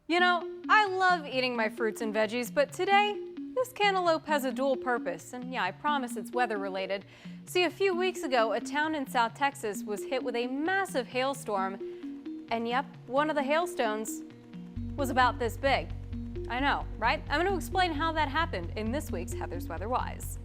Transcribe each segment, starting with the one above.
You know, I love eating my fruits and veggies, but today, this cantaloupe has a dual purpose, and yeah, I promise it's weather related. See, a few weeks ago, a town in South Texas was hit with a massive hailstorm, and yep, one of the hailstones was about this big. I know, right? I'm going to explain how that happened in this week's Heather's Weather Wise.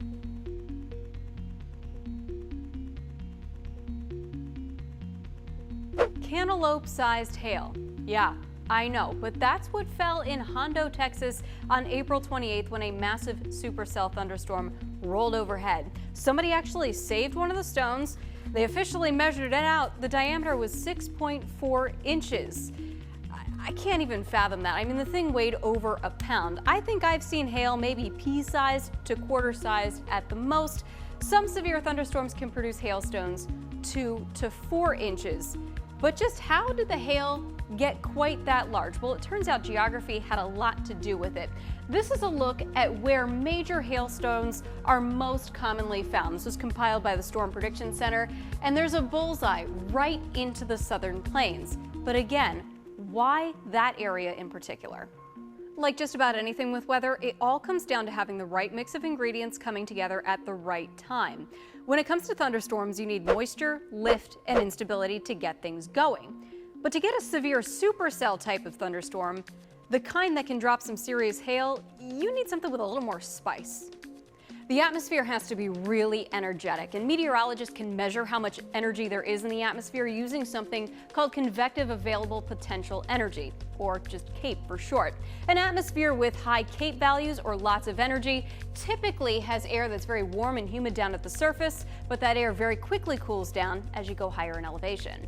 Cantaloupe-sized hail. Yeah, I know, but that's what fell in Hondo, Texas on April 28th when a massive supercell thunderstorm rolled overhead. Somebody actually saved one of the stones. They officially measured it out. The diameter was 6.4 inches. I can't even fathom that. I mean, the thing weighed over a pound. I think I've seen hail maybe pea-sized to quarter-sized at the most. Some severe thunderstorms can produce hailstones 2 to 4 inches. But just how did the hail get quite that large? Well, it turns out geography had a lot to do with it. This is a look at where major hailstones are most commonly found. This was compiled by the Storm Prediction Center, and there's a bullseye right into the southern plains. But again, why that area in particular? Like just about anything with weather, it all comes down to having the right mix of ingredients coming together at the right time. When it comes to thunderstorms, you need moisture, lift, and instability to get things going. But to get a severe supercell type of thunderstorm, the kind that can drop some serious hail, you need something with a little more spice. The atmosphere has to be really energetic, and meteorologists can measure how much energy there is in the atmosphere using something called convective available potential energy, or just CAPE for short. An atmosphere with high CAPE values, or lots of energy, typically has air that's very warm and humid down at the surface, but that air very quickly cools down as you go higher in elevation.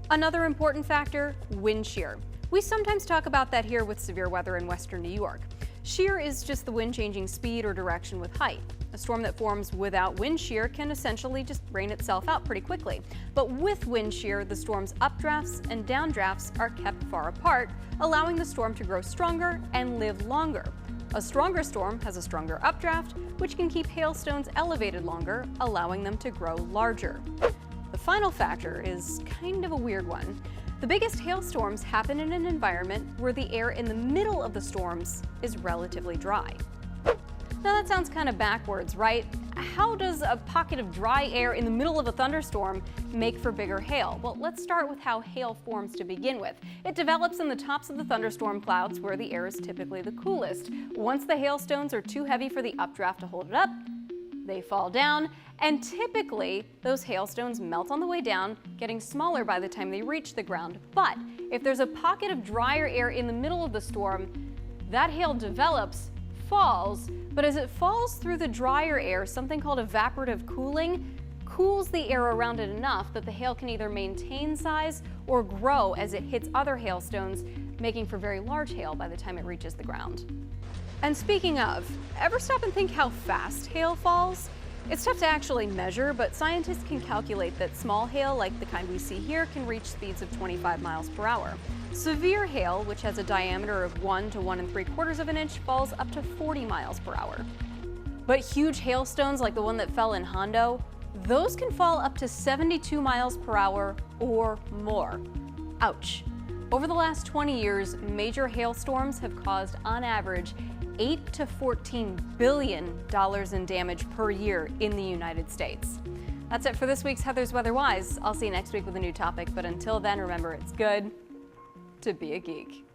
Another important factor, wind shear. We sometimes talk about that here with severe weather in western New York. Shear is just the wind changing speed or direction with height. A storm that forms without wind shear can essentially just rain itself out pretty quickly. But with wind shear, the storm's updrafts and downdrafts are kept far apart, allowing the storm to grow stronger and live longer. A stronger storm has a stronger updraft, which can keep hailstones elevated longer, allowing them to grow larger. The final factor is kind of a weird one. The biggest hailstorms happen in an environment where the air in the middle of the storms is relatively dry. Now that sounds kind of backwards, right? How does a pocket of dry air in the middle of a thunderstorm make for bigger hail? Well, let's start with how hail forms to begin with. It develops in the tops of the thunderstorm clouds where the air is typically the coolest. Once the hailstones are too heavy for the updraft to hold it up, they fall down, and typically those hailstones melt on the way down, getting smaller by the time they reach the ground. But if there's a pocket of drier air in the middle of the storm, that hail develops, falls, but as it falls through the drier air, something called evaporative cooling cools the air around it enough that the hail can either maintain size or grow as it hits other hailstones, making for very large hail by the time it reaches the ground. And speaking of, ever stop and think how fast hail falls? It's tough to actually measure, but scientists can calculate that small hail, like the kind we see here, can reach speeds of 25 miles per hour. Severe hail, which has a diameter of 1 to 1 3/4 of an inch, falls up to 40 miles per hour. But huge hailstones like the one that fell in Hondo, those can fall up to 72 miles per hour or more. Ouch. Over the last 20 years, major hailstorms have caused, on average, $8 to $14 billion in damage per year in the United States. That's it for this week's Heather's Weather Wise. I'll see you next week with a new topic, but until then, remember, it's good to be a geek.